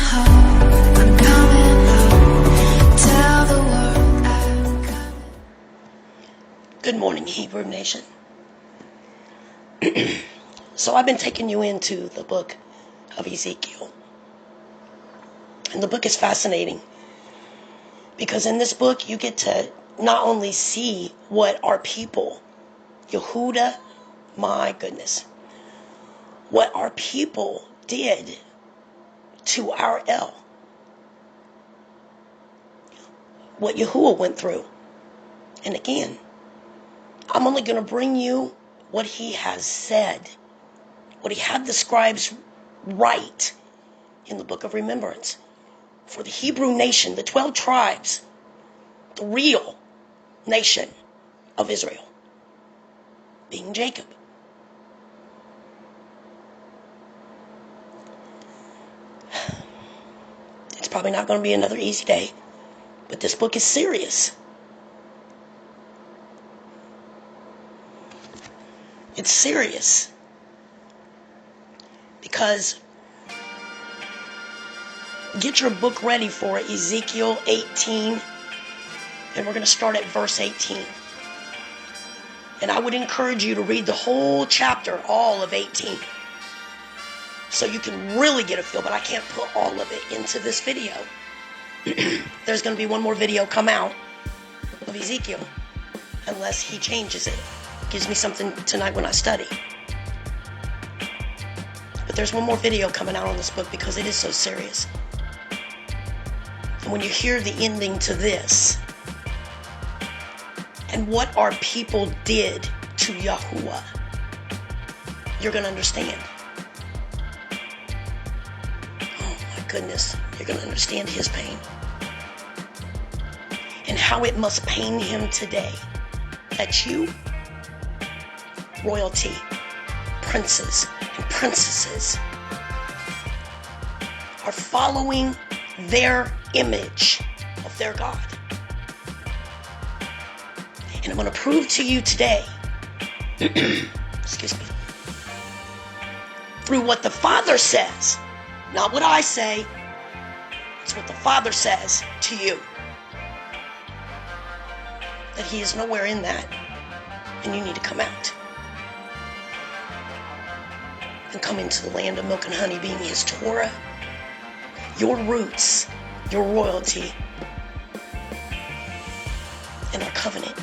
home, I'm coming home. Tell the world I'm coming. Good morning, Hebrew Nation. So I've been taking you into the book of Ezekiel. And the book is fascinating because in this book you get to not only see what our people, Yehuda, my goodness, what our people did to our El, what Yahuwah went through. And again, I'm only going to bring you what he has said, what he had the scribes write in the book of remembrance for the Hebrew nation, the 12 tribes, the real nation of Israel, being Jacob. It's probably not going to be another easy day, but this book is serious. It's serious because get your book ready for Ezekiel 18, and we're going to start at verse 18. And I would encourage you to read the whole chapter, all of 18, so you can really get a feel, but I can't put all of it into this video. There's going to be one more video come out of Ezekiel, unless he changes it. Gives me something tonight when I study. But there's one more video coming out on this book because it is so serious. And when you hear the ending to this, and what our people did to Yahuwah, you're going to understand. Oh my goodness, you're going to understand his pain. And how it must pain him today that you, royalty, princes and princesses, are following their image of their God. And I'm going to prove to you today, excuse me, through what the Father says, not what I say, it's what the Father says to you, that he is nowhere in that, and you need to come out. And come into the land of milk and honey, being his Torah, your roots, your royalty, and our covenant.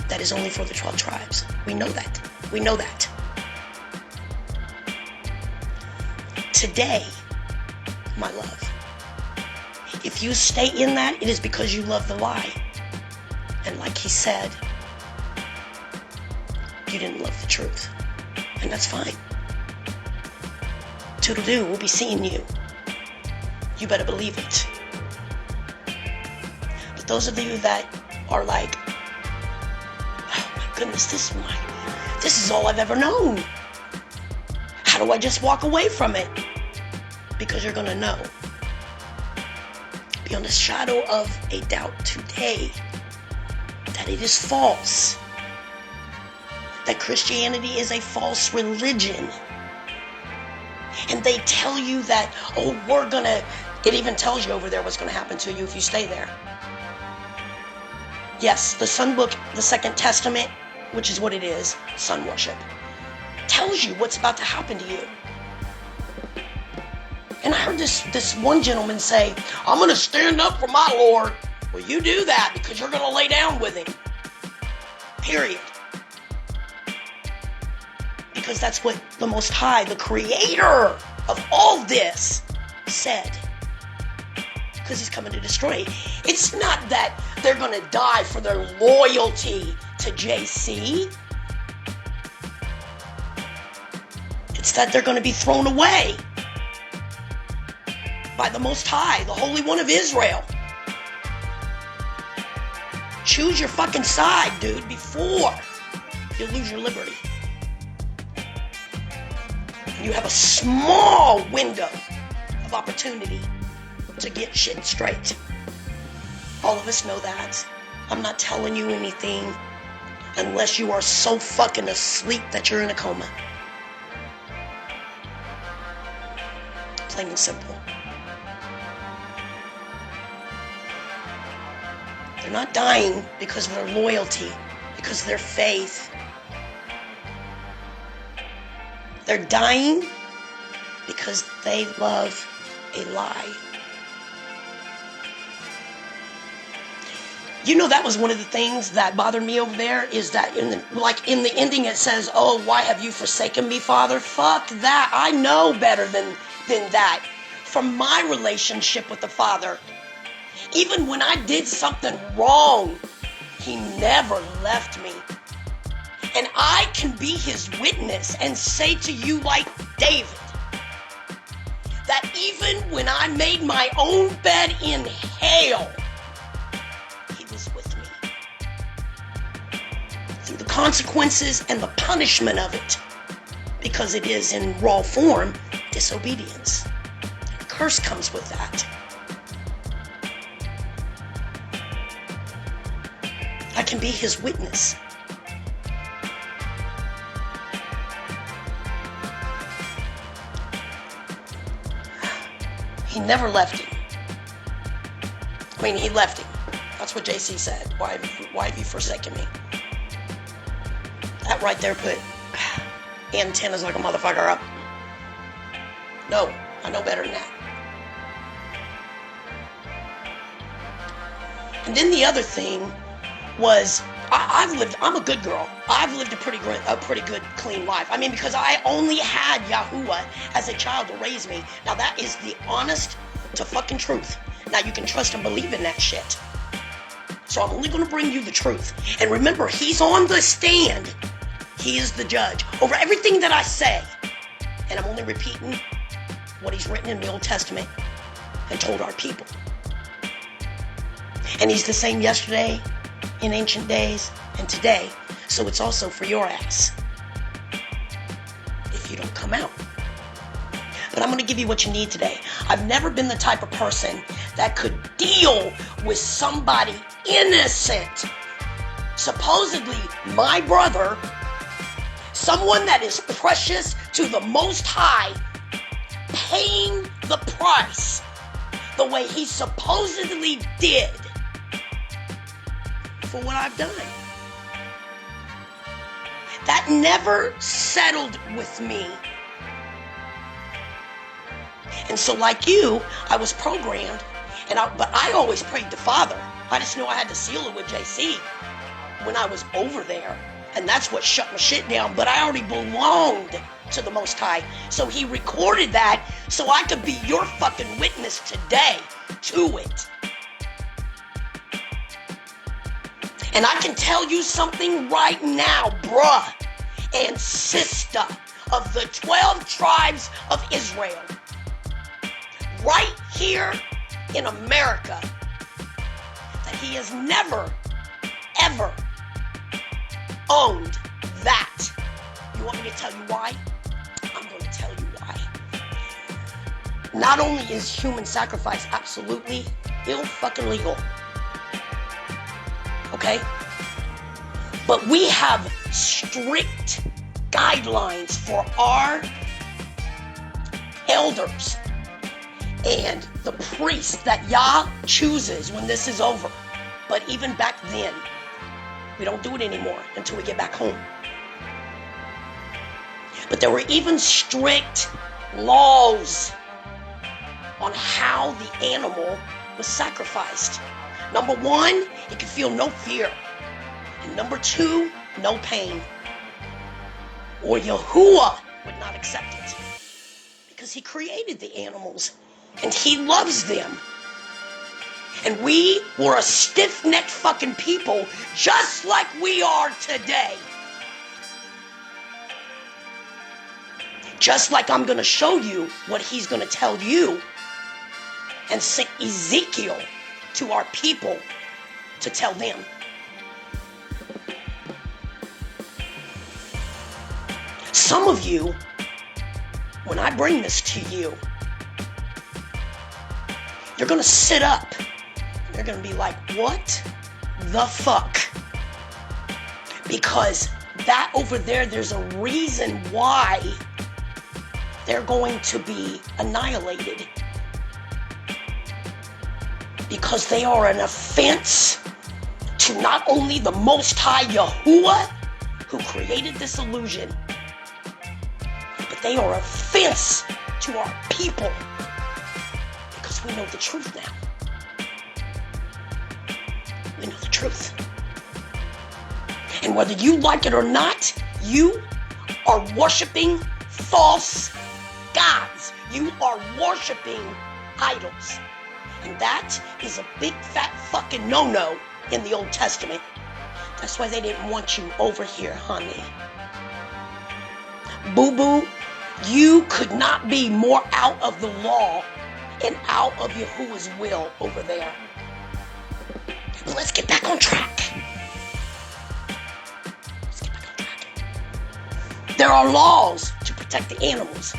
That is only for the 12 tribes. We know that. We know that. Today, my love, if you stay in that, it is because you love the lie. And like he said, you didn't love the truth. And that's fine. Toodle-doo, we'll be seeing you. You better believe it. But those of you that are like, oh my goodness, this is all I've ever known. How do I just walk away from it? Because you're going to know. Beyond a shadow of a doubt today that it is false. That Christianity is a false religion. And they tell you that, it even tells you over there what's going to happen to you if you stay there. Yes, the Sun Book, the Second Testament, which is what it is, sun worship, tells you what's about to happen to you. And I heard this one gentleman say, I'm going to stand up for my Lord. Well, you do that because you're going to lay down with him. Period. Because that's what the Most High, the creator of all this, said. Because he's coming to destroy it. It's not that they're going to die for their loyalty to JC. It's that they're going to be thrown away by the Most High, the Holy One of Israel. Choose your fucking side, dude, before you lose your liberty. You have a small window of opportunity to get shit straight. All of us know that. I'm not telling you anything unless you are so fucking asleep that you're in a coma. Plain and simple. They're not dying because of their loyalty, because of their faith. They're dying because they love a lie. You know, that was one of the things that bothered me over there, is that in the ending it says, "Oh, why have you forsaken me, Father?" Fuck that. I know better than that. From my relationship with the Father, even when I did something wrong, he never left me. And I can be his witness and say to you, like David, that even when I made my own bed in hell, he was with me. Through the consequences and the punishment of it, because it is in raw form disobedience. A curse comes with that. I can be his witness. He never left him. I mean, he left him. That's what JC said. Why have you forsaken me? That right there put antennas like a motherfucker up. No, I know better than that. And then the other thing was, I'm a good girl. I've lived a pretty good, clean life. I mean, because I only had Yahuwah as a child to raise me. Now, that is the honest to fucking truth. Now, you can trust and believe in that shit. So I'm only going to bring you the truth. And remember, he's on the stand. He is the judge over everything that I say. And I'm only repeating what he's written in the Old Testament and told our people. And he's the same yesterday, in ancient days, and today. So it's also for your ass if you don't come out. But I'm going to give you what you need today. I've never been the type of person that could deal with somebody innocent, supposedly my brother, someone that is precious to the Most High, paying the price the way he supposedly did for what I've done. That never settled with me. And so, like you, I was programmed, but I always prayed to Father. I just knew I had to seal it with JC when I was over there. And that's what shut my shit down. But I already belonged to the Most High. So he recorded that so I could be your fucking witness today to it. And I can tell you something right now, bruh and sister of the 12 tribes of Israel. Right here in America, that he has never, ever owned that. You want me to tell you why? I'm going to tell you why. Not only is human sacrifice absolutely fucking legal, okay? But we have strict guidelines for our elders and the priest that Yah chooses when this is over. But even back then, we don't do it anymore until we get back home. But there were even strict laws on how the animal was sacrificed. Number one, it could feel no fear. And number two, no pain. Or Yahuwah would not accept it. Because he created the animals. And he loves them. And we were a stiff-necked fucking people, just like we are today. Just like I'm going to show you what he's going to tell you. And send Ezekiel to our people to tell them. Some of you, when I bring this to you, you're going to sit up. You're going to be like, what the fuck? Because that over there, there's a reason why they're going to be annihilated because they are an offense to not only the Most High Yahuwah, who created this illusion, but they are offense to our people because we know the truth now. We know the truth. And whether you like it or not, you are worshiping false gods. You are worshiping idols. And that is a big fat fucking no-no in the Old Testament. That's why they didn't want you over here, honey. Boo-boo, you could not be more out of the law and out of Yahuwah's will over there. But let's get back on track. There are laws to protect the animals.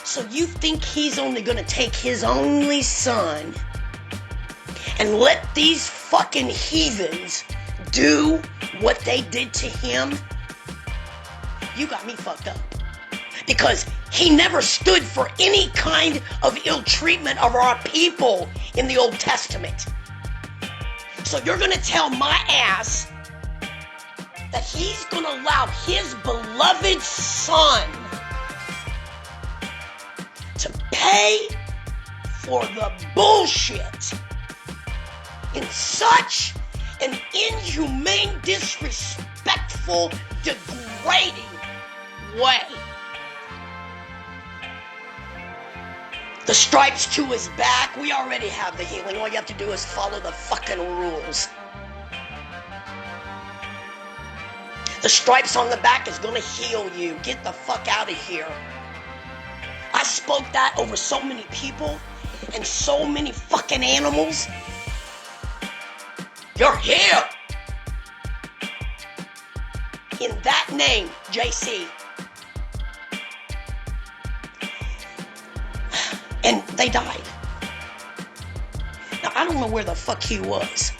So you think he's only going to take his only son and let these fucking heathens do what they did to him? You got me fucked up. Because he never stood for any kind of ill treatment of our people in the Old Testament. So you're going to tell my ass that he's going to allow his beloved son to pay for the bullshit in such an inhumane, disrespectful, degrading way. The stripes to his back, we already have the healing. All you have to do is follow the fucking rules. The stripes on the back is gonna heal you. Get the fuck out of here. I spoke that over so many people and so many fucking animals. You're here. In that name, JC. And they died. Now, I don't know where the fuck he was.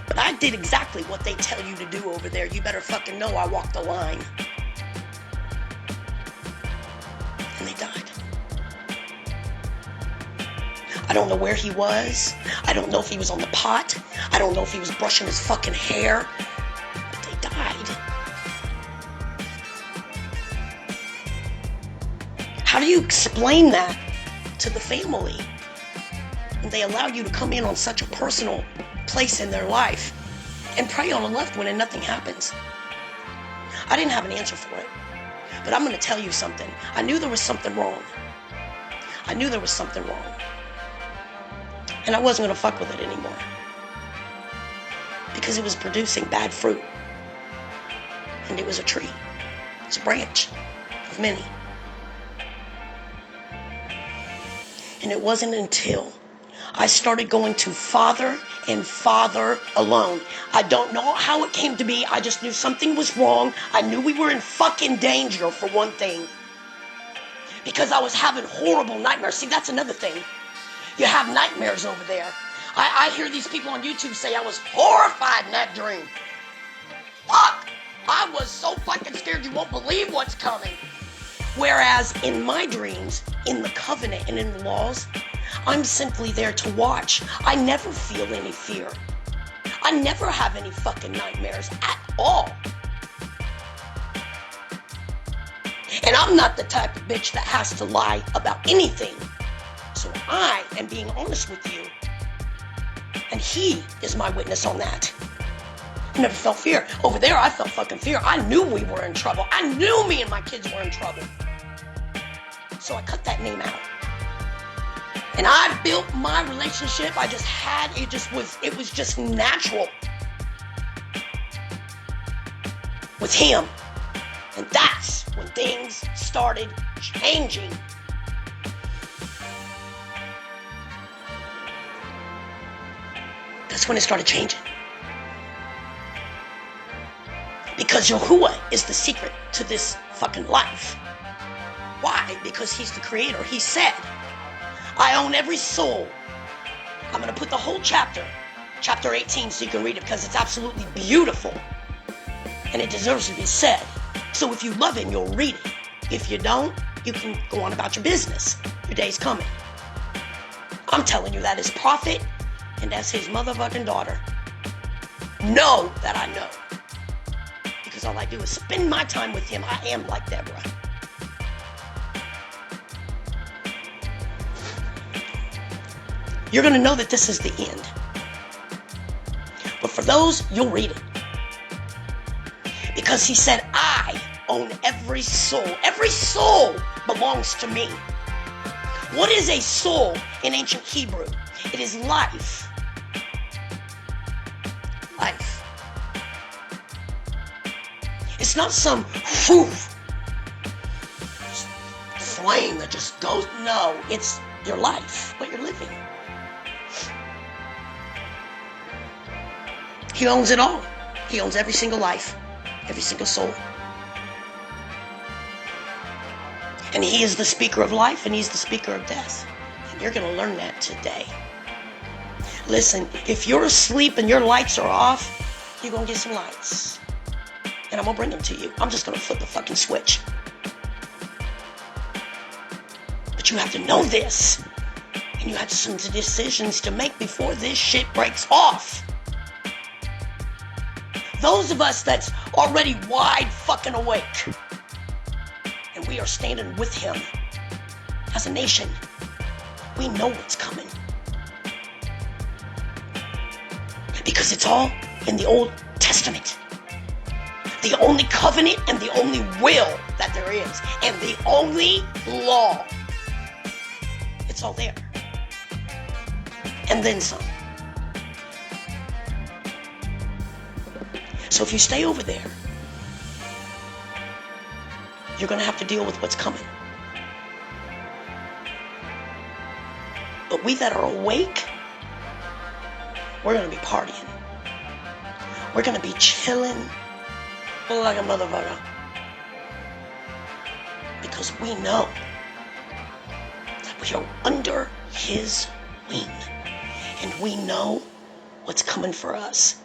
But I did exactly what they tell you to do over there. You better fucking know I walked the line. And they died. I don't know where he was. I don't know if he was on the pot. I don't know if he was brushing his fucking hair. But they died. How do you explain that to the family? And they allow you to come in on such a personal place in their life and pray on the left when and nothing happens. I didn't have an answer for it. But I'm going to tell you something. I knew there was something wrong. I knew there was something wrong. And I wasn't going to fuck with it anymore. Because it was producing bad fruit. And it was a tree. It's a branch of many. And it wasn't until I started going to Father and Father alone. I don't know how it came to be. I just knew something was wrong. I knew we were in fucking danger, for one thing. Because I was having horrible nightmares. See, that's another thing. You have nightmares over there. I hear these people on YouTube say I was horrified in that dream. Fuck! I was so fucking scared you won't believe what's coming. Whereas in my dreams, in the covenant and in the laws, I'm simply there to watch. I never feel any fear. I never have any fucking nightmares at all. And I'm not the type of bitch that has to lie about anything. So I am being honest with you. And he is my witness on that. I never felt fear. Over there, I felt fucking fear. I knew we were in trouble. I knew me and my kids were in trouble. So I cut that name out. And I built my relationship. I just had, it was just natural with him. And that's when things started changing. That's when it started changing. Because Yahuwah is the secret to this fucking life. Why? Because he's the creator. He said, I own every soul. I'm going to put the whole chapter 18, so you can read it because it's absolutely beautiful. And it deserves to be said. So if you love him, you'll read it. If you don't, you can go on about your business. Your day's coming. I'm telling you that as prophet and as his motherfucking daughter. Know that I know. Because all I do is spend my time with him. I am like Deborah. You're going to know that this is the end. But for those, you'll read it. Because he said, I own every soul. Every soul belongs to me. What is a soul in ancient Hebrew? It is life. Life. It's not some flame that just goes. No, it's your life, what you're living. He owns it all. He owns every single life, every single soul. And he is the speaker of life and he's the speaker of death. And you're going to learn that today. Listen, if you're asleep and your lights are off, you're going to get some lights. And I'm going to bring them to you. I'm just going to flip the fucking switch. But you have to know this. And you have some decisions to make before this shit breaks off. Those of us that's already wide fucking awake. And we are standing with him. As a nation. We know what's coming. Because it's all in the Old Testament. The only covenant and the only will that there is. And the only law. It's all there. And then some. So if you stay over there, you're going to have to deal with what's coming. But we that are awake, we're going to be partying. We're going to be chilling like a motherfucker. Because we know that we are under his wing. And we know what's coming for us.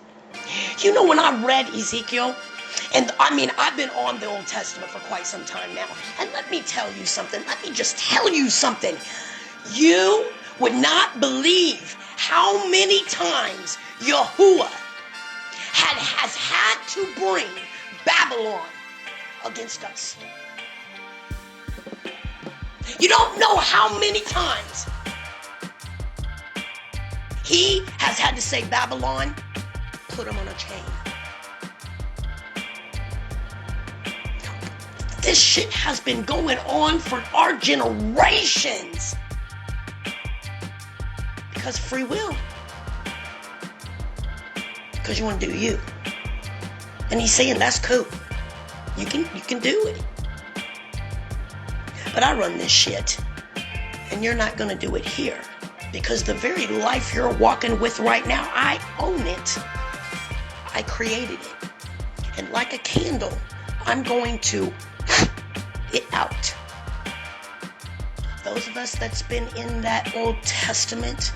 You know, when I read Ezekiel, and I mean, I've been on the Old Testament for quite some time now. And let me tell you something. Let me just tell you something. You would not believe how many times Yahuwah has had to bring Babylon against us. You don't know how many times he has had to say, Babylon, put him on a chain. This shit has been going on for our generations. Because free will. Because you want to do you. And he's saying that's cool. You can do it. But I run this shit. And you're not going to do it here. Because the very life you're walking with right now, I own it. I created it. And like a candle, I'm going to it out. Those of us that's been in that Old Testament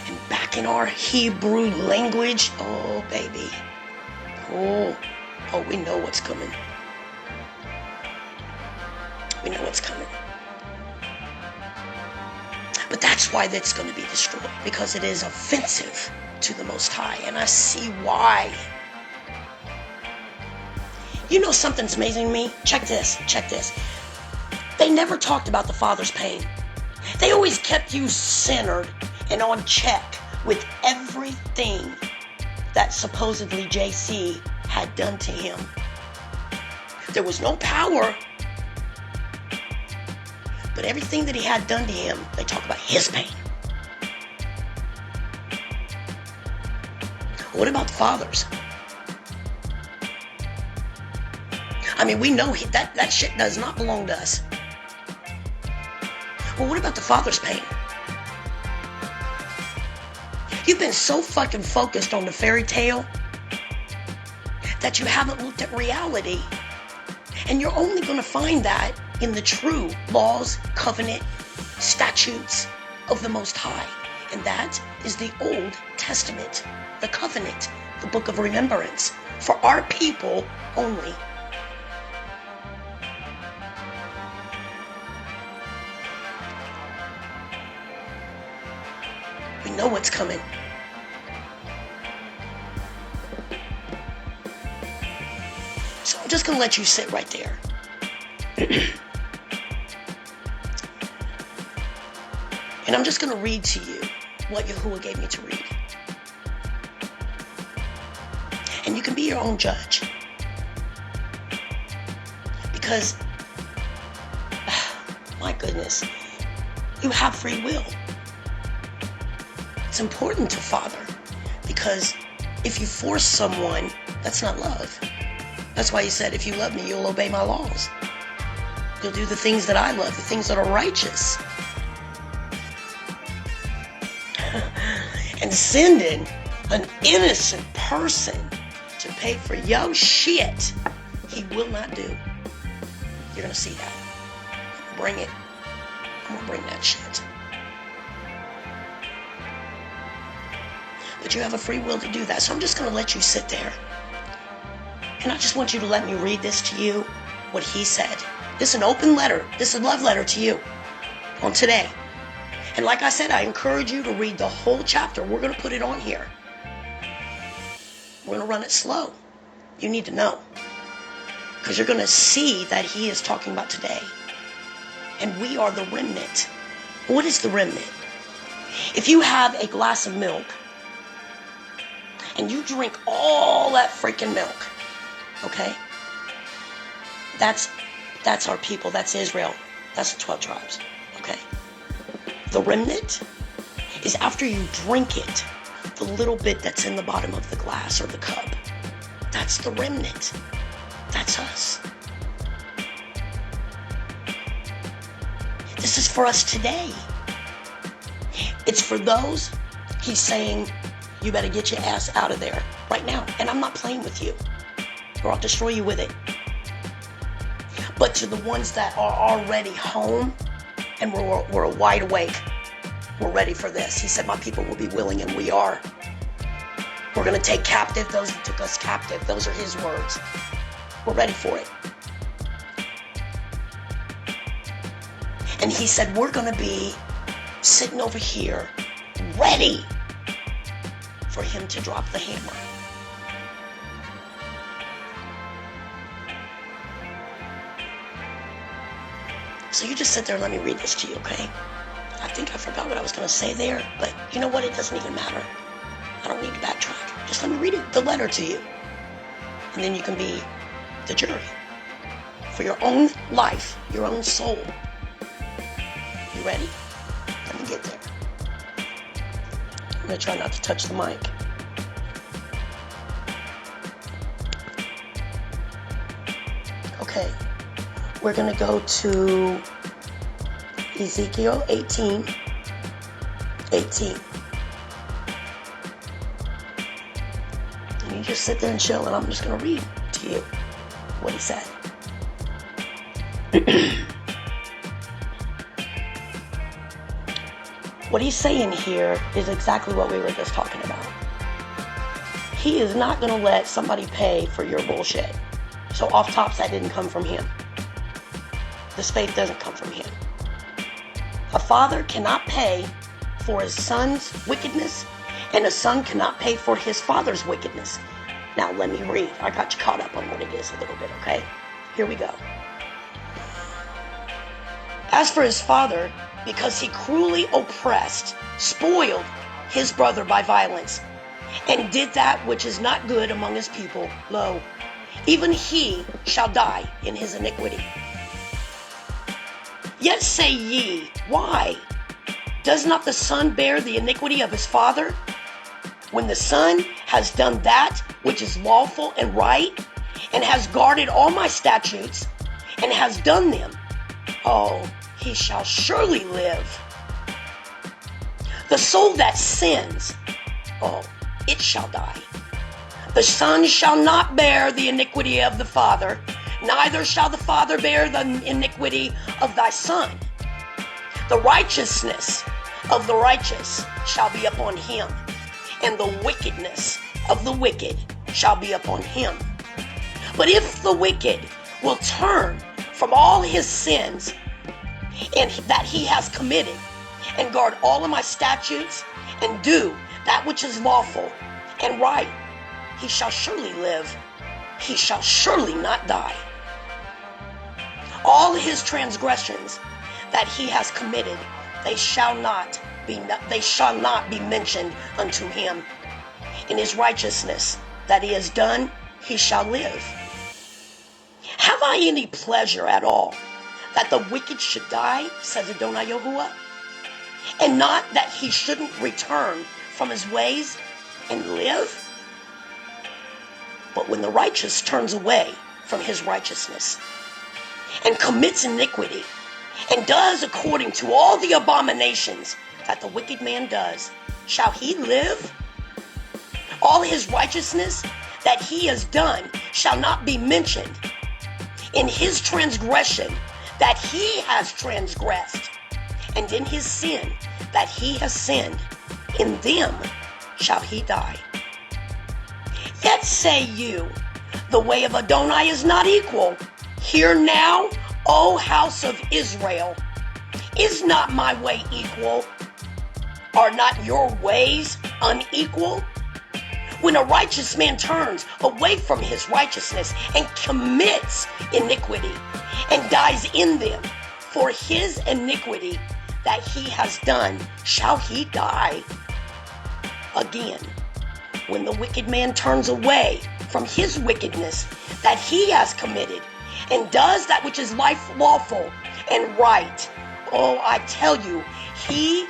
and back in our Hebrew language, oh baby. Oh, we know what's coming. We know what's coming. But that's why that's going to be destroyed. Because it is offensive to the Most High. And I see why. You know something's amazing to me? Check this. They never talked about the Father's pain. They always kept you centered and on check with everything that supposedly JC had done to him. There was no power. But everything that he had done to him, they talk about his pain. What about the Father's? I mean, we know that shit does not belong to us. Well, what about the Father's pain? You've been so fucking focused on the fairy tale that you haven't looked at reality. And you're only going to find that in the true laws, covenant, statutes of the Most High. And that is the Old Testament, the covenant, the book of remembrance, for our people only. know what's coming. So I'm just going to let you sit right there. And I'm just going to read to you what Yahuwah gave me to read. And you can be your own judge. Because, my goodness, you have free will. It's important to father. Because if you force someone, that's not love. That's why he said, if you love me, you'll obey my laws. You'll do the things that I love, the things that are righteous. And sending an innocent person to pay for your shit, he will not do. You're going to see that. Bring it. I'm going to bring that shit. But you have a free will to do that. So I'm just going to let you sit there. And I just want you to let me read this to you, what he said. This is an open letter. This is a love letter to you on today. And like I said, I encourage you to read the whole chapter. We're going to put it on here. We're going to run it slow. You need to know. Because you're going to see that he is talking about today. And we are the remnant. What is the remnant? If you have a glass of milk and you drink all that freaking milk, okay? That's our people. That's Israel. That's the 12 tribes, okay? The remnant is after you drink it, the little bit that's in the bottom of the glass or the cup. That's the remnant. That's us. This is for us today. It's for those, he's saying, you better get your ass out of there right now. And I'm not playing with you, or I'll destroy you with it. But to the ones that are already home, and we're wide awake, we're ready for this. He said, my people will be willing, and we are. We're going to take captive those who took us captive. Those are his words. We're ready for it. And he said, we're going to be sitting over here, ready for him to drop the hammer. So you just sit there and let me read this to you, okay? I think I forgot what I was going to say there, but you know what? It doesn't even matter. I don't need to backtrack. Just let me read it, the letter to you. And then you can be the jury for your own life, your own soul. You ready? Let me get there. I'm going to try not to touch the mic. Okay. We're going to go to Ezekiel 18. And you just sit there and chill, and I'm just going to read to you what he said. What he's saying here is exactly what we were just talking about. He is not going to let somebody pay for your bullshit. So off tops, that didn't come from him. This faith doesn't come from him. A father cannot pay for his son's wickedness, and a son cannot pay for his father's wickedness. Now let me read. I got you caught up on what it is a little bit, okay? Here we go. As for his father, because he cruelly oppressed, spoiled his brother by violence, and did that which is not good among his people, lo, even he shall die in his iniquity. Yet say ye, why? Does not the son bear the iniquity of his father? When the son has done that which is lawful and right, and has guarded all my statutes, and has done them, oh, he shall surely live. The soul that sins, oh, it shall die. The son shall not bear the iniquity of the father, neither shall the father bear the iniquity of thy son. The righteousness of the righteous shall be upon him, and the wickedness of the wicked shall be upon him. But if the wicked will turn from all his sins and that he has committed, and guard all of my statutes, and do that which is lawful and right, he shall surely live. He shall surely not die. All his transgressions that he has committed, they shall not be mentioned unto him. In his righteousness that he has done, he shall live. Have I any pleasure at all that the wicked should die, says Adonai Yahuwah, and not that he shouldn't return from his ways and live? But when the righteous turns away from his righteousness and commits iniquity and does according to all the abominations that the wicked man does, shall he live? All his righteousness that he has done shall not be mentioned. In his transgression that he has transgressed, and in his sin that he has sinned, in them shall he die. Yet say you, the way of Adonai is not equal. Hear now, O house of Israel, is not my way equal? Are not your ways unequal? When a righteous man turns away from his righteousness and commits iniquity and dies in them, for his iniquity that he has done shall he die. Again, when the wicked man turns away from his wickedness that he has committed and does that which is lawful and right, oh, I tell you, he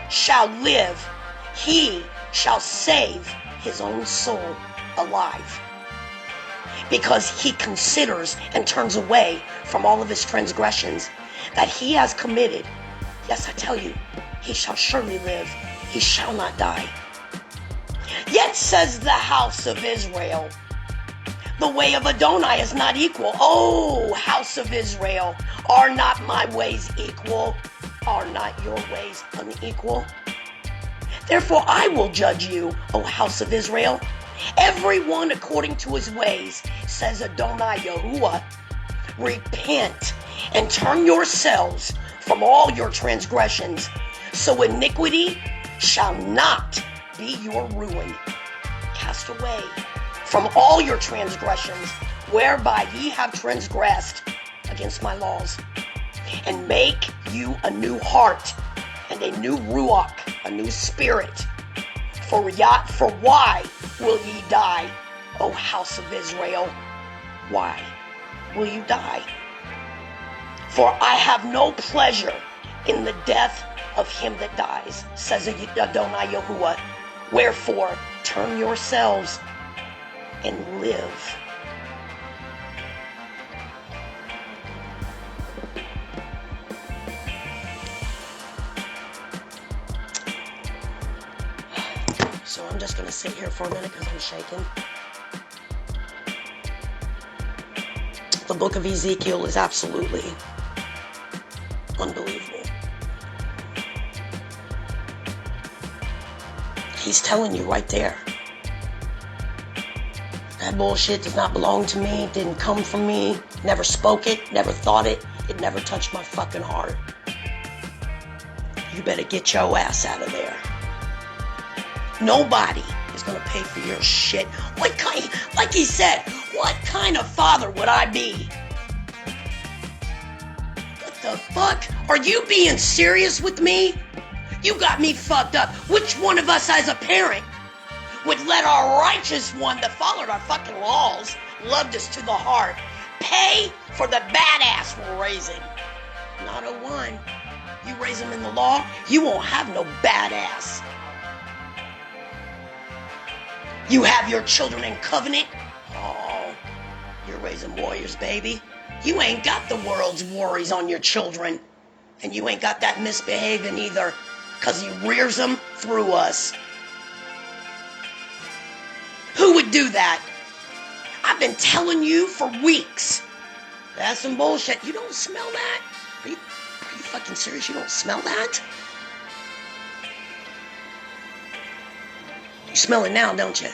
shall live. He shall save his own soul alive, because he considers and turns away from all of his transgressions that he has committed. Yes, I tell you, he shall surely live. He shall not die. Yet says the house of Israel, the way of Adonai is not equal. Oh, house of Israel, are not my ways equal? Are not your ways unequal? Therefore I will judge you, O house of Israel, every one according to his ways, says Adonai Yahuwah. Repent and turn yourselves from all your transgressions, so iniquity shall not be your ruin. Cast away from all your transgressions, whereby ye have transgressed against my laws, and make you a new heart and a new ruach, a new spirit. For why will ye die, O house of Israel? Why will you die? For I have no pleasure in the death of him that dies, says Adonai Yahuwah. Wherefore, turn yourselves and live. So I'm just going to sit here for a minute because I'm shaking. The book of Ezekiel is absolutely unbelievable. He's telling you right there. That bullshit does not belong to me, didn't come from me, never spoke it, never thought it, it never touched my fucking heart. You better get your ass out of there. Nobody is going to pay for your shit. Like he said, what kind of father would I be? What the fuck? Are you being serious with me? You got me fucked up. Which one of us as a parent would let our righteous one that followed our fucking laws, loved us to the heart, pay for the badass we're raising? Not a one. You raise them in the law, you won't have no badass. You have your children in covenant. Oh, you're raising warriors, baby. You ain't got the world's worries on your children. And you ain't got that misbehaving either, because he rears them through us. Who would do that? I've been telling you for weeks. That's some bullshit. You don't smell that? Are you fucking serious? You don't smell that? You smell it now, don't you?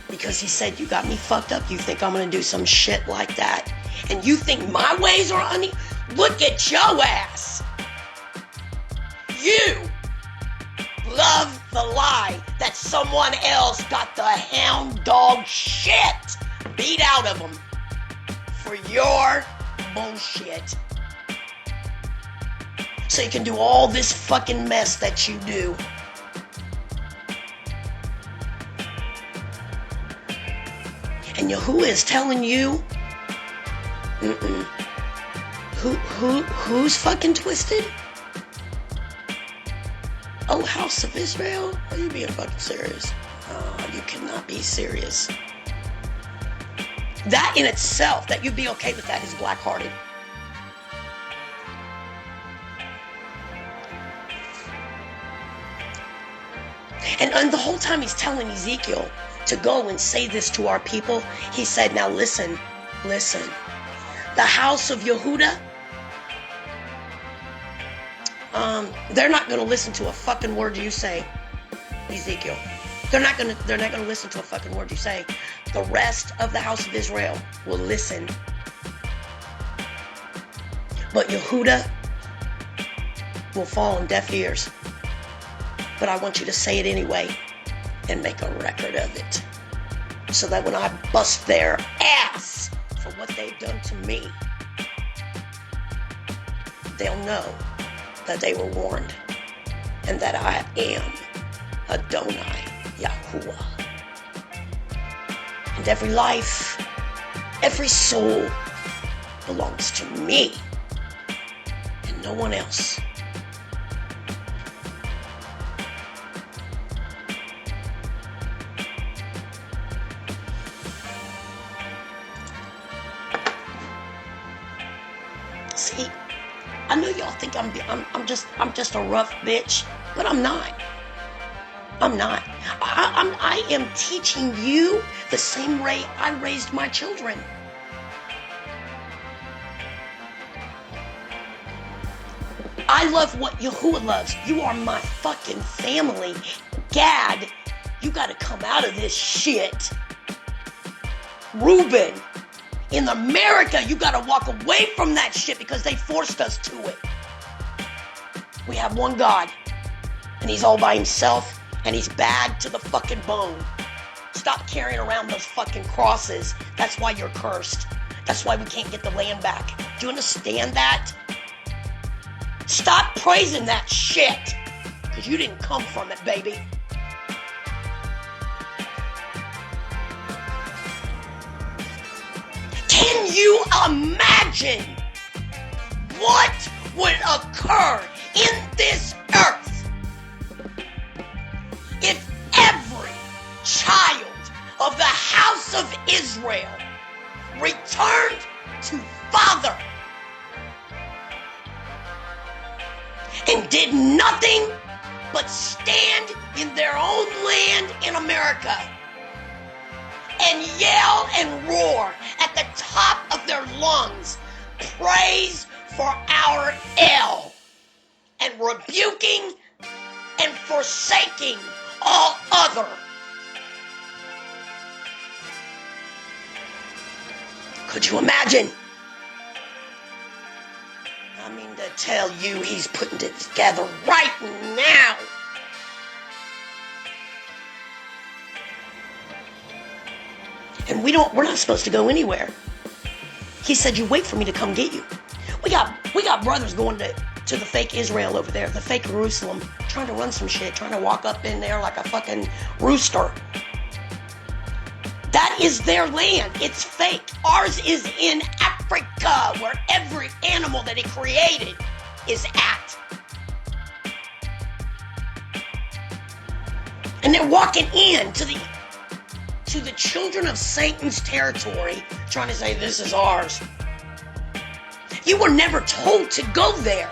Because he said, you got me fucked up. You think I'm going to do some shit like that? And you think my ways are Look at your ass. You love the lie that someone else got the hound dog shit beat out of them for your bullshit. So you can do all this fucking mess that you do. And Yahuwah is telling you, who's fucking twisted? Oh, House of Israel? Are you being fucking serious? Oh, you cannot be serious. That in itself, that you'd be okay with that, is black-hearted. And the whole time he's telling Ezekiel to go and say this to our people, he said, now listen. The house of Yehuda, they're not going to listen to a fucking word you say, Ezekiel. They're not going to listen to a fucking word you say. The rest of the house of Israel will listen. But Yehuda will fall on deaf ears. But I want you to say it anyway and make a record of it, so that when I bust their ass for what they've done to me, they'll know that they were warned and that I am Adonai Yahuwah. And every life, every soul belongs to me and no one else. See, I know y'all think I'm just a rough bitch, but I'm not. I am teaching you the same way I raised my children. I love what Yahuwah loves. You are my fucking family. Gad, you gotta come out of this shit. Reuben, in America, you gotta walk away from that shit because they forced us to it. We have one God, and he's all by himself, and he's bad to the fucking bone. Stop carrying around those fucking crosses. That's why you're cursed. That's why we can't get the land back. Do you understand that? Stop praising that shit, because you didn't come from it, baby. Can you imagine what would occur in this earth if every child of the house of Israel returned to Father and did nothing but stand in their own land in America and yell and roar at the top of their lungs, praise for our El, and rebuking and forsaking all other? Could you imagine? I mean, to tell you, he's putting it together right now. And we're not supposed to go anywhere. He said, you wait for me to come get you. We got brothers going to the fake Israel over there, the fake Jerusalem, trying to run some shit, trying to walk up in there like a fucking rooster. That is their land. It's fake. Ours is in Africa, where every animal that he created is at. And they're walking in to the children of Satan's territory, trying to say, this is ours. You were never told to go there,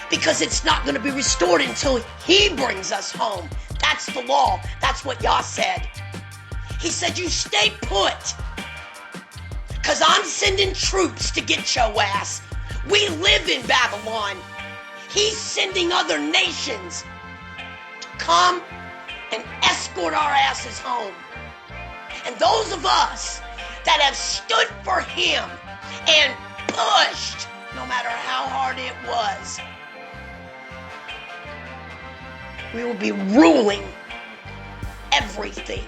because it's not going to be restored until he brings us home. That's the law. That's what Yah said. He said, you stay put, because I'm sending troops to get your ass. We live in Babylon. He's sending other nations to come and escort our asses home. And those of us that have stood for him and pushed, no matter how hard it was, We will be ruling everything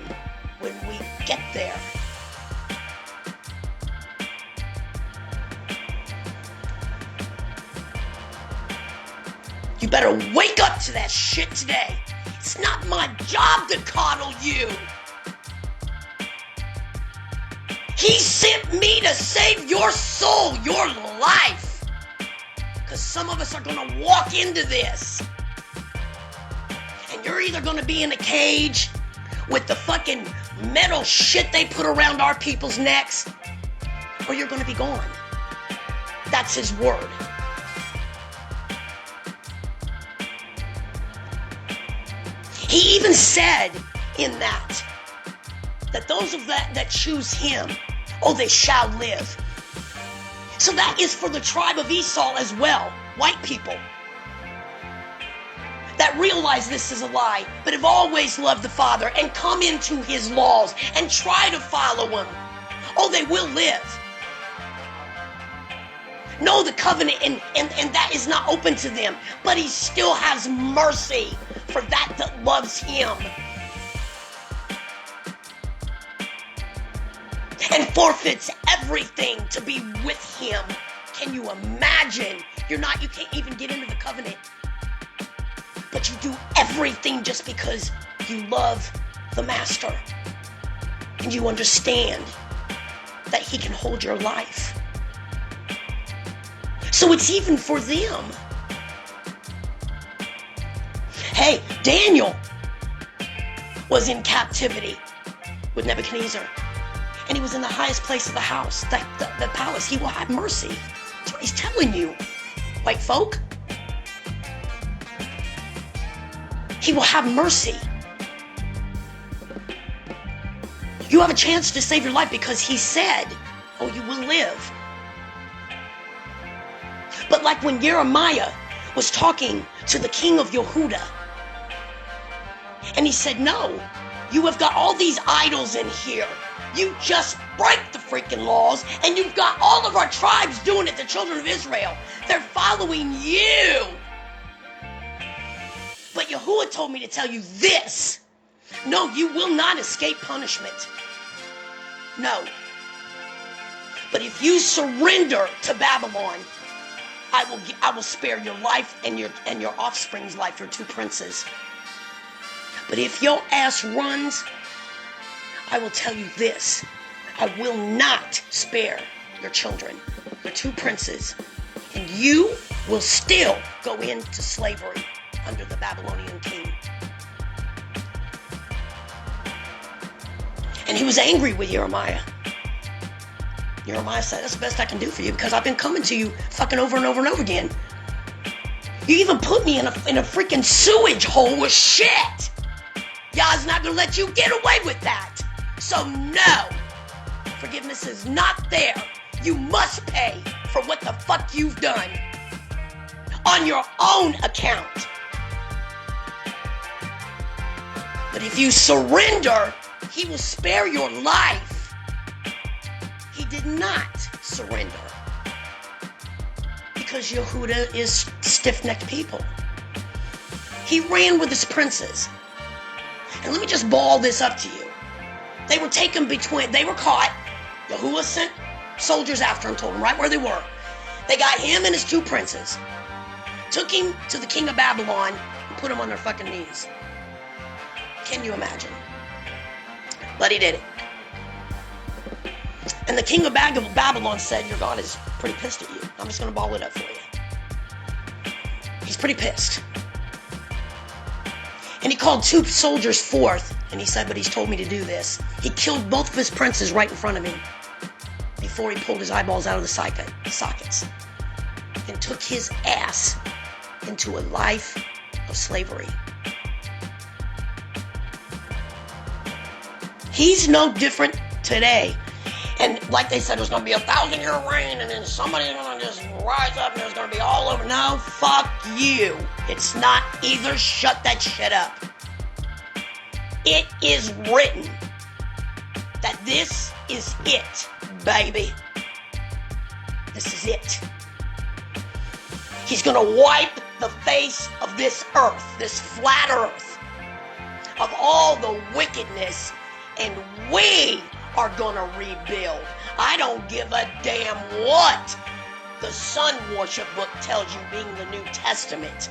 when we get there. You better wake up to that shit today. It's not my job to coddle you. He sent me to save your soul, your life. Because some of us are going to walk into this. And you're either going to be in a cage with the fucking metal shit they put around our people's necks, or you're going to be gone. That's his word. He even said in that those of that choose him, oh, they shall live. So that is for the tribe of Esau as well, white people, that realize this is a lie, but have always loved the Father and come into his laws and try to follow him. Oh, they will live. No, the covenant and that is not open to them, but he still has mercy for that loves him. And forfeits everything to be with him. Can you imagine? You can't even get into the covenant. But you do everything just because you love the master. And you understand that he can hold your life. So it's even for them. Hey, Daniel was in captivity with Nebuchadnezzar. And he was in the highest place of the house, the palace. He will have mercy. That's what he's telling you, white folk. He will have mercy. You have a chance to save your life because he said, oh, you will live. But like when Jeremiah was talking to the king of Yehuda, and he said, no, you have got all these idols in here. You just break the freaking laws, and you've got all of our tribes doing it, the children of Israel. They're following you. But Yahuwah told me to tell you this. No, you will not escape punishment. No. But if you surrender to Babylon, I will spare your life and your offspring's life, your two princes. But if your ass runs, I will tell you this. I will not spare your children, your two princes, and you will still go into slavery under the Babylonian king. And he was angry with Jeremiah. Jeremiah said, that's the best I can do for you because I've been coming to you fucking over and over and over again. You even put me in a freaking sewage hole with shit. Yah's not going to let you get away with that. So no, forgiveness is not there. You must pay for what the fuck you've done on your own account. But if you surrender, he will spare your life. He did not surrender because Yehuda is stiff-necked people. He ran with his princes. And let me just ball this up to you. They were caught. Yahuwah sent soldiers after him, told him right where they were. They got him and his two princes. Took him to the king of Babylon and put him on their fucking knees. Can you imagine? But he did it. And the king of Babylon said, your God is pretty pissed at you. I'm just going to ball it up for you. He's pretty pissed. And he called two soldiers forth, and he said, but he's told me to do this. He killed both of his princes right in front of me before he pulled his eyeballs out of the sockets and took his ass into a life of slavery. He's no different today. And like they said, there's going to be 1,000-year reign, and then somebody's going to just rise up, and there's going to be all over. No, fuck you. It's not either. Shut that shit up. It is written that this is it, baby. This is it. He's going to wipe the face of this earth, this flat earth, of all the wickedness, and we are gonna rebuild. I don't give a damn what the sun worship book tells you, being the New Testament.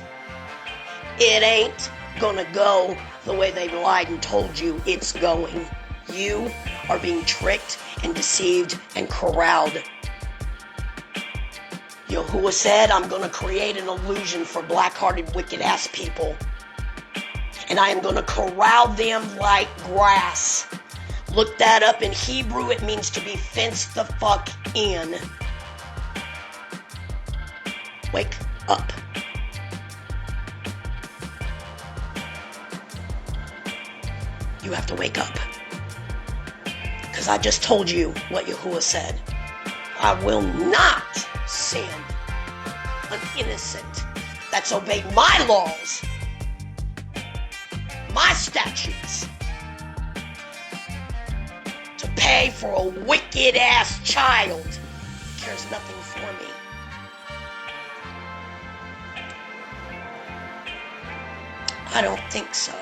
It ain't gonna go the way they've lied and told you it's going. You are being tricked and deceived and corralled. Yahuwah said, I'm going to create an illusion for black-hearted, wicked-ass people. And I am going to corral them like grass. Look that up in Hebrew. It means to be fenced the fuck in. Wake up. You have to wake up. Because I just told you what Yahuwah said. I will not send an innocent that's obeyed my laws, my statutes, to pay for a wicked ass child who cares nothing for me. I don't think so.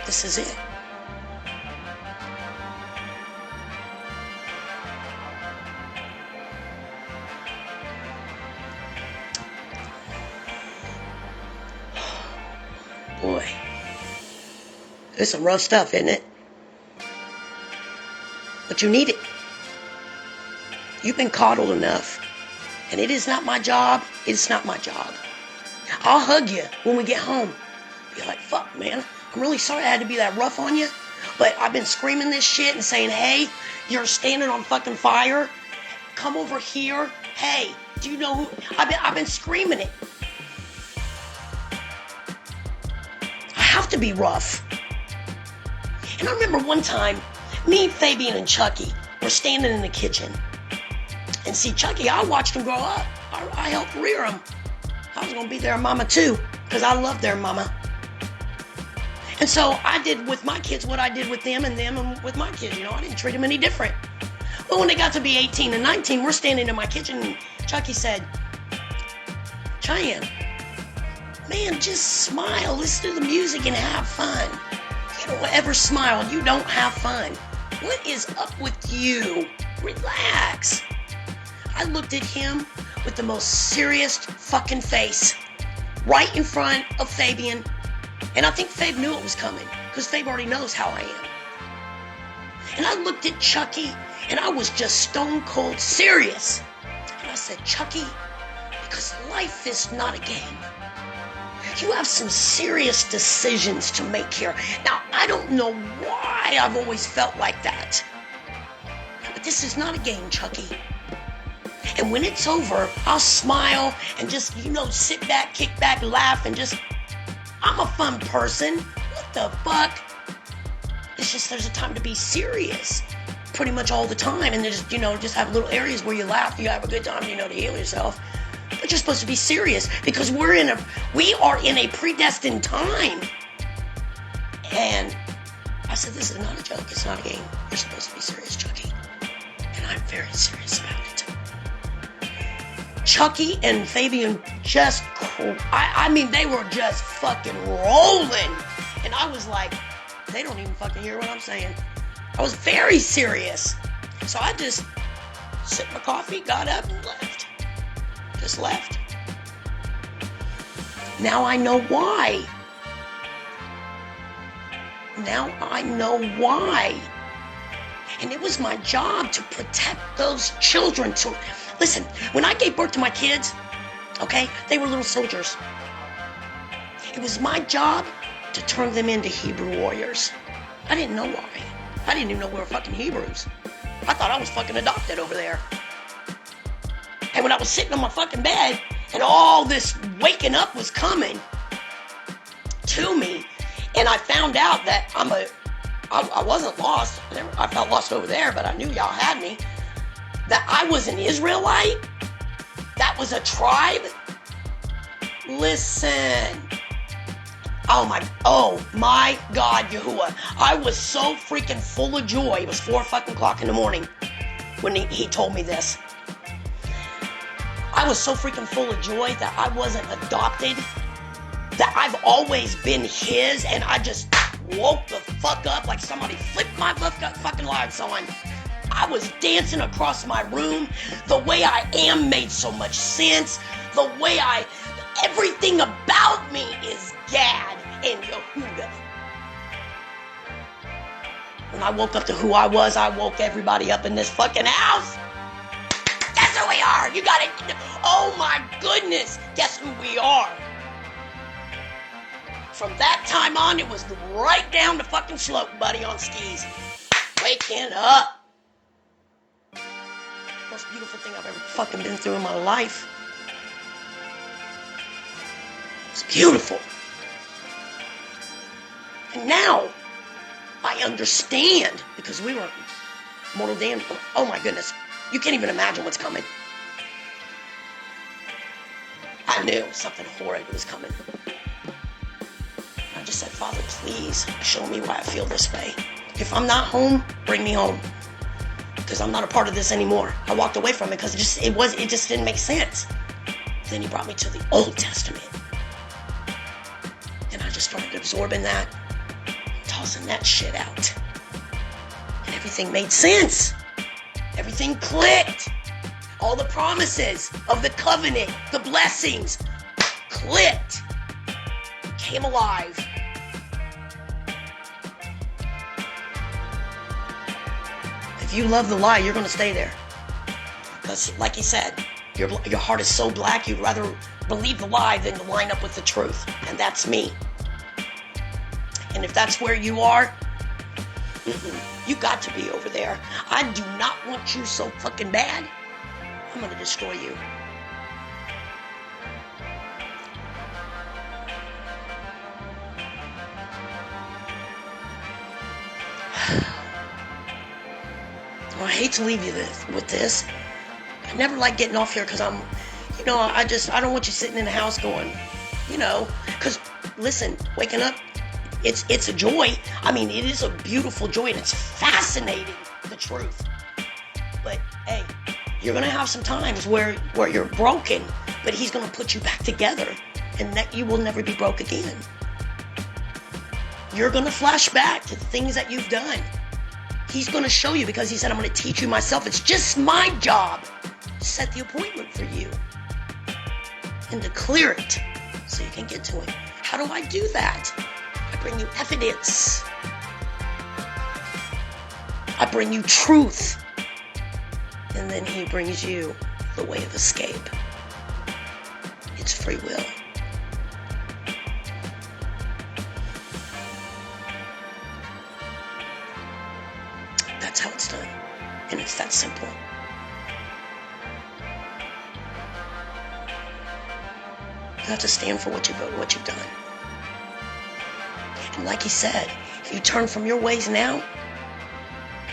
This is it. Boy, it's some rough stuff, isn't it? But you need it. You've been coddled enough. And it is not my job. It's not my job. I'll hug you when we get home. Be like, fuck, man. I'm really sorry I had to be that rough on you. But I've been screaming this shit and saying, hey, you're standing on fucking fire. Come over here. Hey, do you know who? I've been screaming it. Have to be rough. And I remember one time, me, Fabian, and Chucky were standing in the kitchen. And see, Chucky, I watched him grow up. I helped rear him. I was going to be their mama too, because I love their mama. And so I did with my kids what I did with them and with my kids. You know, I didn't treat them any different. But when they got to be 18 and 19, we're standing in my kitchen and Chucky said, Cheyenne, man, just smile, listen to the music and have fun. You don't ever smile and you don't have fun. What is up with you? Relax. I looked at him with the most serious fucking face right in front of Fabian. And I think Fabe knew it was coming because Fabe already knows how I am. And I looked at Chucky and I was just stone cold serious. And I said, Chucky, because life is not a game. You have some serious decisions to make here. Now, I don't know why I've always felt like that. But this is not a game, Chucky. And when it's over, I'll smile and just, sit back, kick back, laugh, and just, I'm a fun person. What the fuck? It's just there's a time to be serious. Pretty much all the time. And there's, just have little areas where you laugh, you have a good time, to heal yourself. But you're supposed to be serious because we are in a predestined time. And I said, this is not a joke. It's not a game. You're supposed to be serious, Chucky. And I'm very serious about it. Chucky and Fabian just, they were just fucking rolling. And I was like, they don't even fucking hear what I'm saying. I was very serious. So I just sipped my coffee, got up and left. Just left. Now I know why. Now I know why. And it was my job to protect those children. Listen, when I gave birth to my kids, okay, they were little soldiers. It was my job to turn them into Hebrew warriors. I didn't know why. I didn't even know we were fucking Hebrews. I thought I was fucking adopted over there. And when I was sitting on my fucking bed and all this waking up was coming to me, and I found out that I wasn't lost. I felt lost over there, but I knew y'all had me. That I was an Israelite. That was a tribe. Listen. Oh my God, Yahuwah. I was so freaking full of joy. It was 4 fucking o'clock in the morning when he told me this. I was so freaking full of joy that I wasn't adopted, that I've always been his, and I just woke the fuck up like somebody flipped my fucking lights on. I was dancing across my room. The way I am made so much sense. The way everything about me is Gad and Yehuda. When I woke up to who I was, I woke everybody up in this fucking house. Guess who we are? You got it. Oh my goodness. Guess who we are? From that time on, it was right down the fucking slope, buddy, on skis. Waking up. Most beautiful thing I've ever fucking been through in my life. It's beautiful. And now, I understand, because we were mortal damned. Oh my goodness. You can't even imagine what's coming. I knew something horrid was coming. I just said, Father, please show me why I feel this way. If I'm not home, bring me home. Because I'm not a part of this anymore. I walked away from it because it just didn't make sense. Then he brought me to the Old Testament. And I just started absorbing that, tossing that shit out. And everything made sense. Everything clicked. All the promises of the covenant, the blessings, clicked. Came alive. If you love the lie, you're going to stay there. Because, like he said, your heart is so black, you'd rather believe the lie than to line up with the truth. And that's me. And if that's where you are, you got to be over there. I do not want you so fucking bad. I'm going to destroy you. Well, I hate to leave you with this. I never like getting off here because I don't want you sitting in the house going, because listen, waking up, it's a joy. I mean, it is a beautiful joy and it's fascinating, the truth. But hey, you're going to have some times where you're broken, but he's going to put you back together and that you will never be broke again. You're going to flash back to the things that you've done. He's going to show you because he said, I'm going to teach you myself. It's just my job to set the appointment for you and to clear it so you can get to it. How do I do that? I bring you evidence. I bring you truth. And then he brings you the way of escape. It's free will. That's how it's done. And it's that simple. You have to stand for what you've done. And like he said, if you turn from your ways now,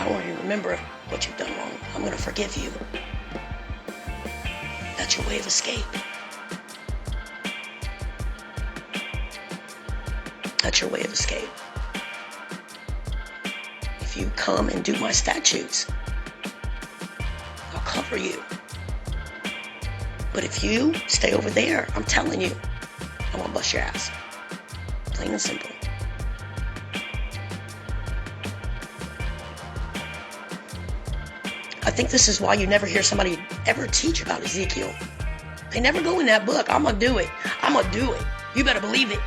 I want you to remember what you've done wrong. I'm going to forgive you. That's your way of escape. That's your way of escape. If you come and do my statutes, I'll cover you. But if you stay over there, I'm telling you, I'm going to bust your ass. Plain and simple. I think this is why you never hear somebody ever teach about Ezekiel. They never go in that book. I'm going to do it. I'm going to do it. You better believe it.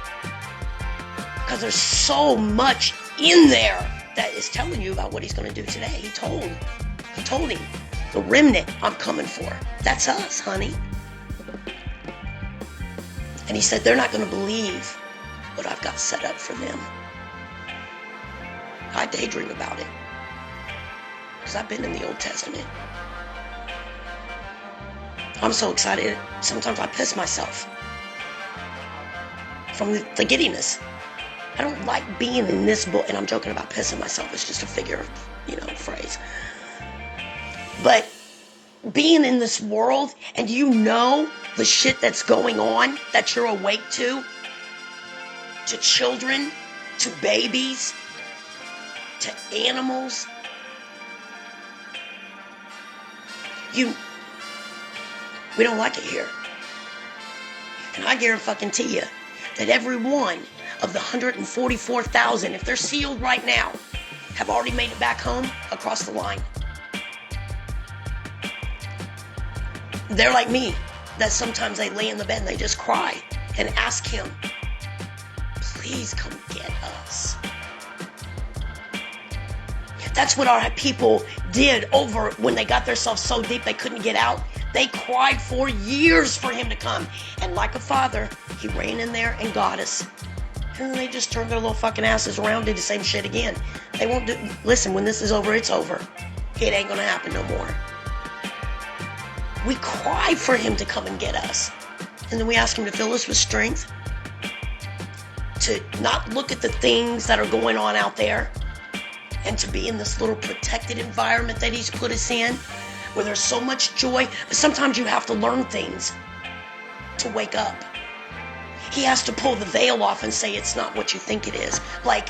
Because there's so much in there that is telling you about what he's going to do today. He told him, the remnant I'm coming for. That's us, honey. And he said, they're not going to believe what I've got set up for them. I daydream about it. Because I've been in the Old Testament. I'm so excited, sometimes I piss myself. From the giddiness. I don't like being in this book, and I'm joking about pissing myself. It's just a figure of, phrase. But being in this world, and the shit that's going on, that you're awake to children, to babies, to animals. We don't like it here. And I guarantee you that every one of the 144,000, if they're sealed right now, have already made it back home across the line. They're like me, that sometimes they lay in the bed and they just cry and ask him, please come get us. That's what our people did over when they got themselves so deep they couldn't get out. They cried for years for him to come. And like a father, he ran in there and got us. And then they just turned their little fucking asses around, did the same shit again. They won't do, listen, when this is over, it's over. It ain't gonna happen no more. We cry for him to come and get us. And then we ask him to fill us with strength. To not look at the things that are going on out there. And to be in this little protected environment that he's put us in. Where there's so much joy. But sometimes you have to learn things to wake up. He has to pull the veil off and say it's not what you think it is. Like,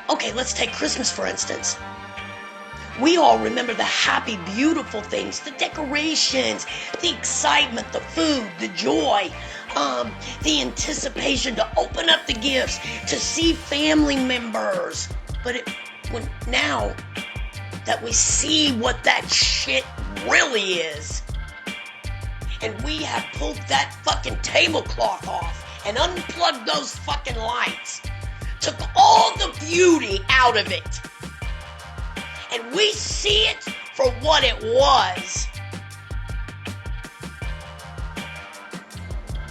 okay, let's take Christmas for instance. We all remember the happy, beautiful things, the decorations, the excitement, the food, the joy, the anticipation to open up the gifts, to see family members. But when now that we see what that shit really is, and we have pulled that fucking tablecloth off and unplugged those fucking lights, took all the beauty out of it, and we see it for what it was.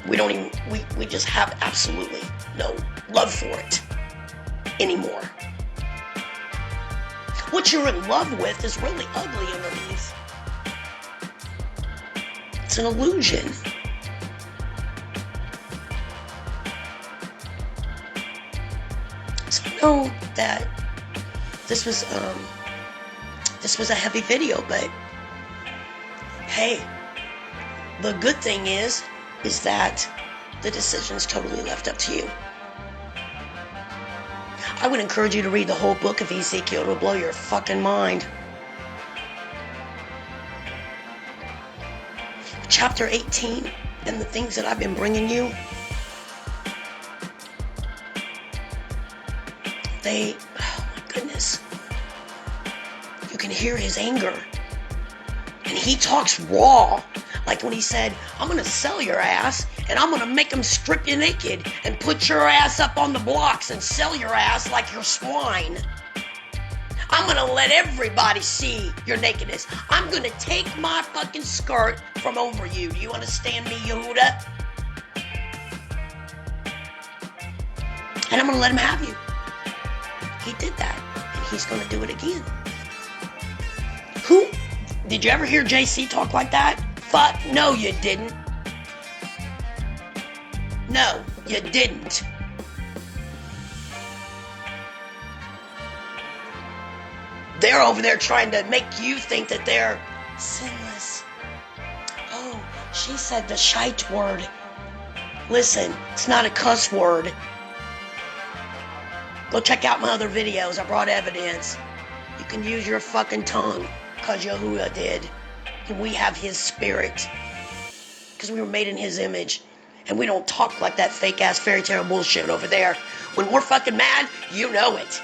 We just have absolutely no love for it anymore. What you're in love with is really ugly underneath. It's an illusion. So I know that this was a heavy video, but hey, the good thing is that the decision's totally left up to you. I would encourage you to read the whole book of Ezekiel. It'll blow your fucking mind. Chapter 18 and the things that I've been bringing you, oh my goodness. You can hear his anger. And he talks raw. Like when he said, I'm going to sell your ass and I'm going to make them strip you naked and put your ass up on the blocks and sell your ass like you're swine. I'm going to let everybody see your nakedness. I'm going to take my fucking skirt from over you. Do you understand me, Yehuda? And I'm going to let him have you. He did that. And he's going to do it again. Who? Did you ever hear JC talk like that? Fuck, no you didn't. No, you didn't. They're over there trying to make you think that they're sinless. Oh, she said the shite word. Listen, it's not a cuss word. Go check out my other videos. I brought evidence. You can use your fucking tongue, because Yahuwah did. And we have his spirit. Because we were made in his image. And we don't talk like that fake ass fairy tale bullshit over there. When we're fucking mad, you know it.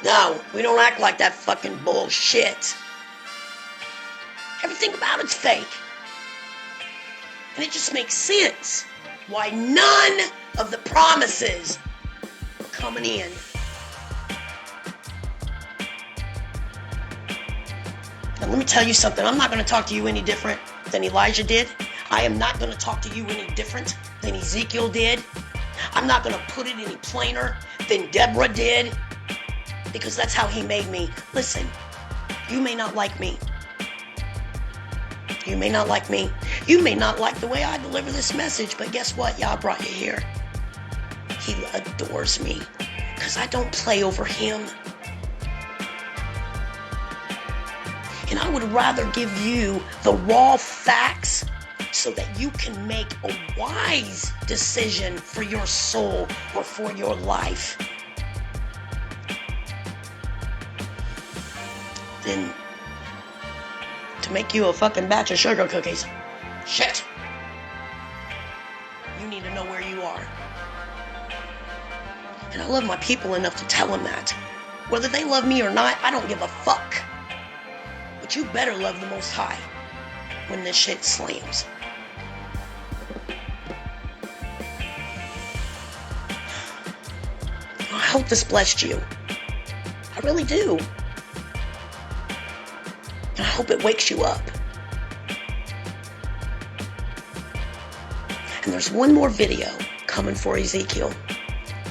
No, we don't act like that fucking bullshit. Everything about it's fake. And it just makes sense why none of the promises are coming in. Now let me tell you something. I'm not going to talk to you any different than Elijah did. I am not going to talk to you any different than Ezekiel did. I'm not going to put it any plainer than Deborah did. Because that's how he made me. Listen, you may not like me. You may not like me. You may not like the way I deliver this message. But guess what? Yah brought you here. He adores me. Because I don't play over him. And I would rather give you the raw facts so that you can make a wise decision for your soul or for your life. than to make you a fucking batch of sugar cookies. Shit. You need to know where you are. And I love my people enough to tell them that. Whether they love me or not, I don't give a fuck. But you better love the Most High when this shit slams. I hope this blessed you. I really do. And I hope it wakes you up. And there's one more video coming for Ezekiel.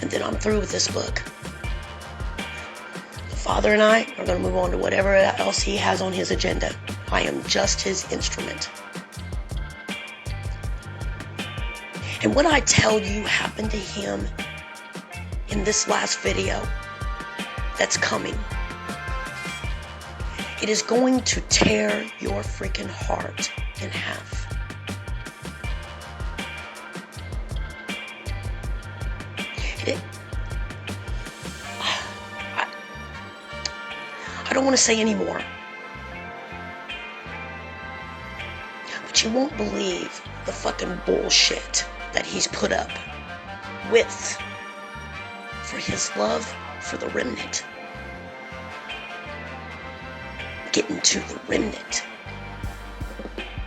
And then I'm through with this book. The Father and I are going to move on to whatever else he has on his agenda. I am just his instrument. And what I tell you happened to him in this last video that's coming, it is going to tear your freaking heart in half. I don't want to say any more, but you won't believe the fucking bullshit that he's put up with for his love for the remnant. Getting to the remnant.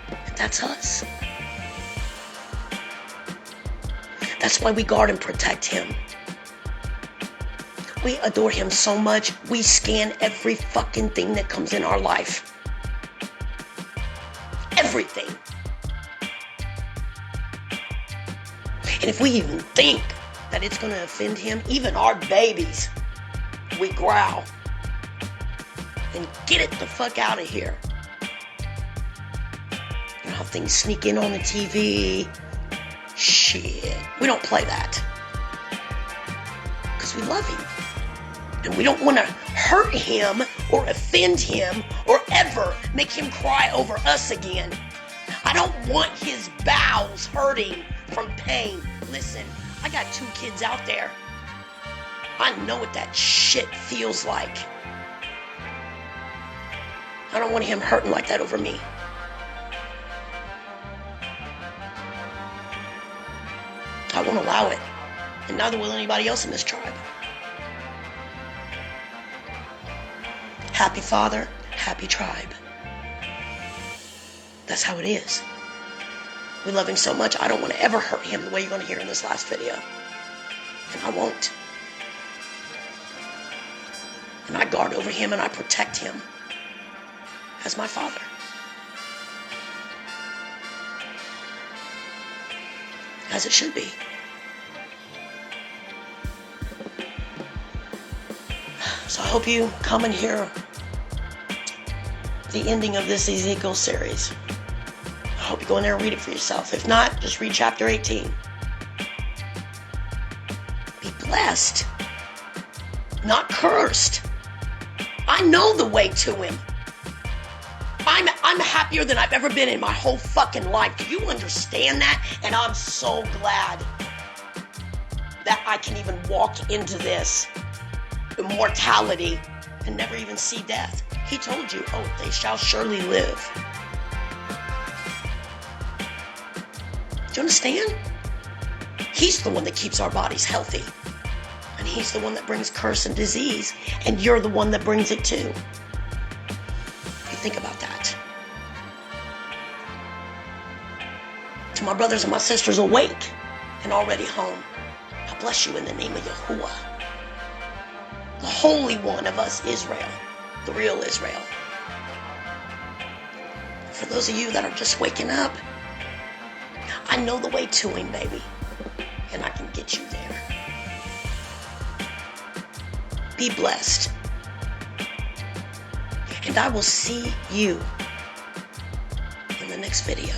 And that's us. That's why we guard and protect him. We adore him so much, we scan every fucking thing that comes in our life. Everything. And if we even think that it's going to offend him, even our babies, we growl. And get it the fuck out of here. You know how things sneak in on the TV? Shit. We don't play that. Because we love him. And we don't want to hurt him or offend him or ever make him cry over us again. I don't want his bowels hurting from pain. Listen, I got 2 kids out there. I know what that shit feels like. I don't want him hurting like that over me. I won't allow it. And neither will anybody else in this tribe. Happy Father, happy tribe. That's how it is. We love him so much, I don't want to ever hurt him the way you're going to hear in this last video. And I won't. And I guard over him and I protect him as my father. As it should be. So I hope you come and hear the ending of this Ezekiel series. I hope you go in there and read it for yourself. If not, just read chapter 18. Be blessed, not cursed. I know the way to him. I'm happier than I've ever been in my whole fucking life. Do you understand that? And I'm so glad that I can even walk into this immortality and never even see death. He told you, oh, they shall surely live. Do you understand? He's the one that keeps our bodies healthy. And he's the one that brings curse and disease. And you're the one that brings it too. You think about that. To my brothers and my sisters awake and already home, I bless you in the name of Yahuwah, the Holy One of us, Israel, the real Israel. For those of you that are just waking up, I know the way to him, baby, and I can get you there. Be blessed. And I will see you in the next video.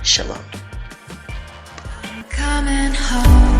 Shalom. I'm coming home.